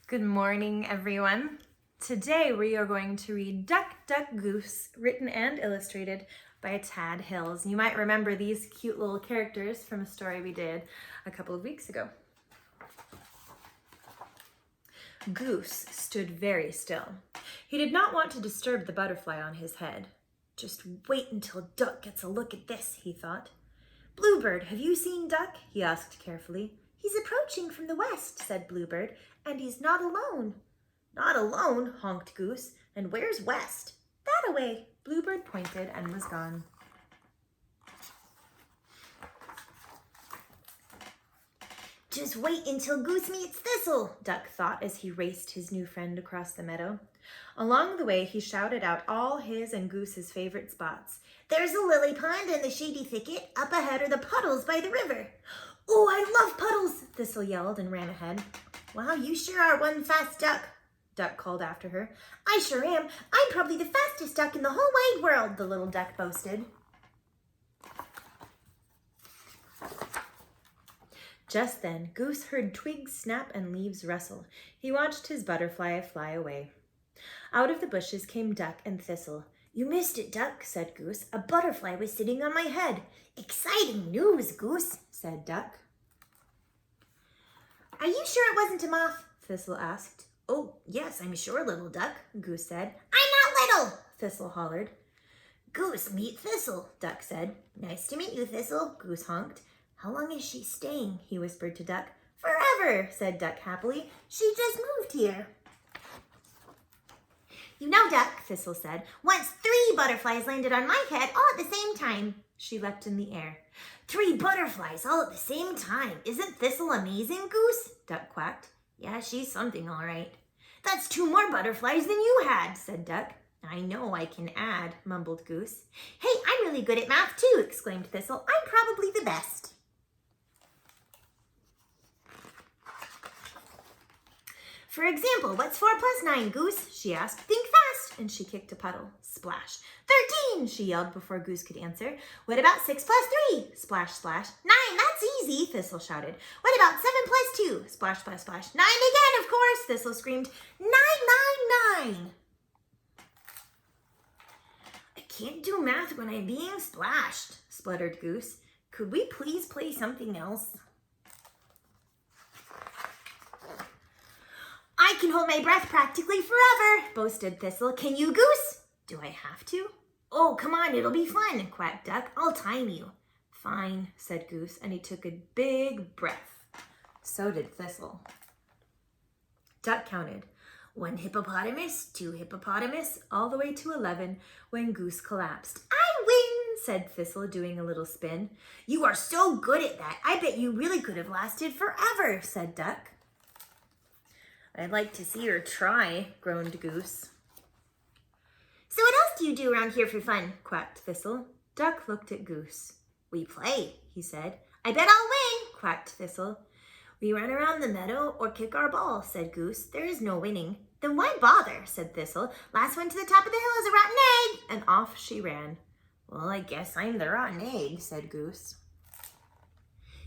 Good morning, everyone. Today we are going to read Duck, Duck, Goose, written and illustrated by Tad Hills. You might remember these cute little characters from a story we did a couple of weeks ago. Goose stood very still. He did not want to disturb the butterfly on his head. Just wait until Duck gets a look at this, he thought. Bluebird, have you seen Duck? He asked carefully. He's approaching from the west, said Bluebird, and he's not alone. Not alone, honked Goose. And where's west? That away. Bluebird pointed and was gone. Just wait until Goose meets Thistle, Duck thought as he raced his new friend across the meadow. Along the way, he shouted out all his and Goose's favorite spots. There's a lily pond and the shady thicket. Up ahead are the puddles by the river. Oh, I love puddles, Thistle yelled and ran ahead. Wow, you sure are one fast duck, Duck called after her. I sure am. I'm probably the fastest duck in the whole wide world, the little duck boasted. Just then, Goose heard twigs snap and leaves rustle. He watched his butterfly fly away. Out of the bushes came Duck and Thistle. You missed it, Duck, said Goose. A butterfly was sitting on my head. Exciting news, Goose, said Duck. Are you sure it wasn't a moth? Thistle asked. Oh, yes, I'm sure, little duck, Goose said. I'm not little, Thistle hollered. Goose, meet Thistle, Duck said. Nice to meet you, Thistle, Goose honked. How long is she staying? He whispered to Duck. Forever, said Duck happily. She just moved here. You know, Duck, Thistle said, once 3 butterflies landed on my head all at the same time. She leapt in the air. 3 butterflies all at the same time. Isn't Thistle amazing, Goose? Duck quacked. Yeah, she's something, all right. That's 2 more butterflies than you had, said Duck. I know I can add, mumbled Goose. Hey, I'm really good at math too, exclaimed Thistle. I'm probably the best. For example, what's 4 plus 9, Goose? She asked. Think fast. And she kicked a puddle. Splash. 13, she yelled before Goose could answer. What about 6 plus 3? Splash, splash. 9, that's easy, Thistle shouted. What about 7 plus 2? Splash, splash, splash. 9 again, of course, Thistle screamed. 9, 9, 9. I can't do math when I'm being splashed, spluttered Goose. Could we please play something else? I can hold my breath practically forever, boasted Thistle. Can you, Goose? Do I have to? Oh, come on, it'll be fun, quacked Duck. I'll time you. Fine, said Goose, and he took a big breath. So did Thistle. Duck counted. 1 hippopotamus, 2 hippopotamus, all the way to 11 when Goose collapsed. I win, said Thistle, doing a little spin. You are so good at that. I bet you really could have lasted forever, said Duck. I'd like to see her try, groaned Goose. So what else do you do around here for fun? Quacked Thistle. Duck looked at Goose. We play, he said. I bet I'll win, quacked Thistle. We run around the meadow or kick our ball, said Goose. There is no winning. Then why bother, said Thistle. Last one to the top of the hill is a rotten egg. And off she ran. Well, I guess I'm the rotten egg, said Goose.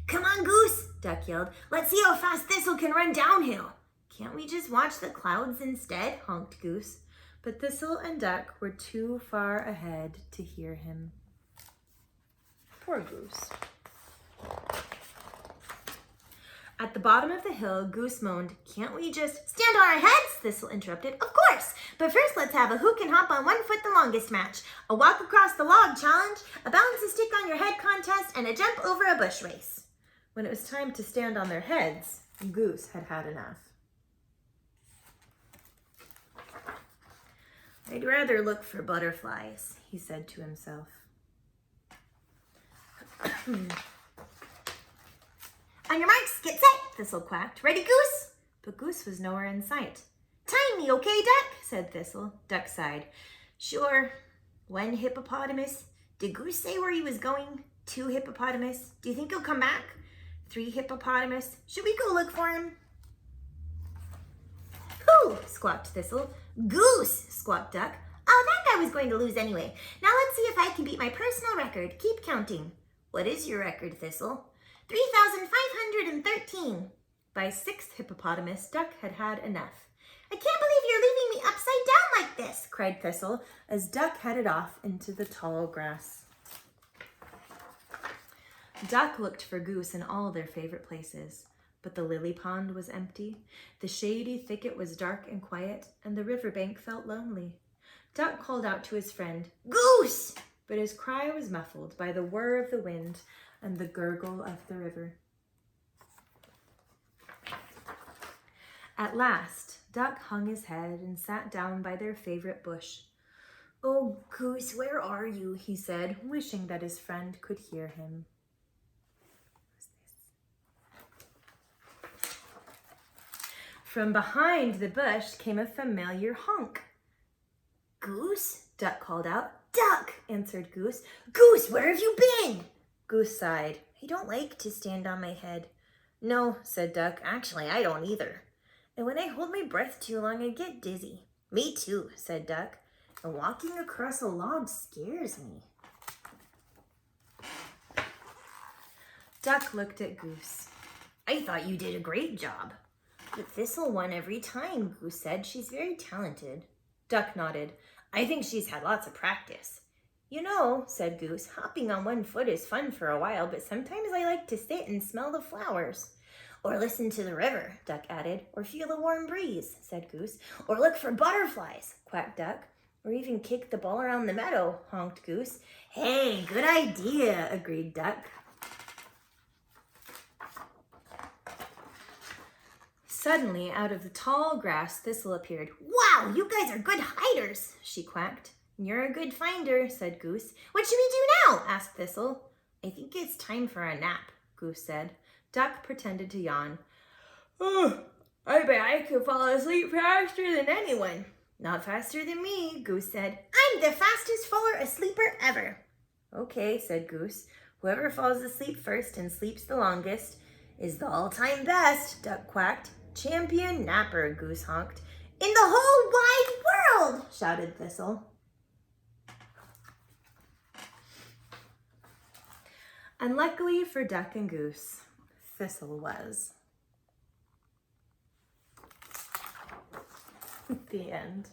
Come on, Goose, Duck yelled. Let's see how fast Thistle can run downhill. Can't we just watch the clouds instead? Honked Goose. But Thistle and Duck were too far ahead to hear him. Poor Goose. At the bottom of the hill, Goose moaned, Can't we just stand on our heads? Thistle interrupted. Of course, but first let's have a who can hop on 1 foot the longest match, a walk across the log challenge, a balance a stick on your head contest, and a jump over a bush race. When it was time to stand on their heads, Goose had had enough. I'd rather look for butterflies, he said to himself. On your marks, get set, Thistle quacked. Ready, Goose? But Goose was nowhere in sight. Time me, okay, Duck? Said Thistle. Duck sighed. Sure. 1 hippopotamus. Did Goose say where he was going? 2 hippopotamus. Do you think he'll come back? 3 hippopotamus. Should we go look for him? Pooh, squawked Thistle. Goose, squawked Duck. Oh, that guy was going to lose anyway. Now let's see if I can beat my personal record. Keep counting. What is your record, Thistle? 3,513. By sixth hippopotamus, Duck had had enough. I can't believe you're leaving me upside down like this, cried Thistle as Duck headed off into the tall grass. Duck looked for Goose in all their favorite places, but the lily pond was empty, the shady thicket was dark and quiet, and the riverbank felt lonely. Duck called out to his friend, Goose! But his cry was muffled by the whir of the wind and the gurgle of the river. At last, Duck hung his head and sat down by their favorite bush. Oh, Goose, where are you? He said, wishing that his friend could hear him. From behind the bush came a familiar honk. Goose? Duck called out. Duck, answered Goose. Goose, where have you been? Goose sighed. I don't like to stand on my head. No, said Duck. Actually, I don't either. And when I hold my breath too long, I get dizzy. Me too, said Duck. And walking across a log scares me. Duck looked at Goose. I thought you did a great job. But Thistle won every time, Goose said. She's very talented. Duck nodded. I think she's had lots of practice. You know, said Goose, hopping on one foot is fun for a while, but sometimes I like to sit and smell the flowers. Or listen to the river, Duck added. Or feel a warm breeze, said Goose. Or look for butterflies, quacked Duck. Or even kick the ball around the meadow, honked Goose. Hey, good idea, agreed Duck. Suddenly, out of the tall grass, Thistle appeared. Wow, you guys are good hiders, she quacked. You're a good finder, said Goose. What should we do now? Asked Thistle. I think it's time for a nap, Goose said. Duck pretended to yawn. Oh, I bet I could fall asleep faster than anyone. Not faster than me, Goose said. I'm the fastest faller asleeper ever. Okay, said Goose. Whoever falls asleep first and sleeps the longest is the all-time best, Duck quacked. Champion napper, Goose honked. In the whole wide world, shouted Thistle. Unluckily for Duck and Goose, Thistle was. The end.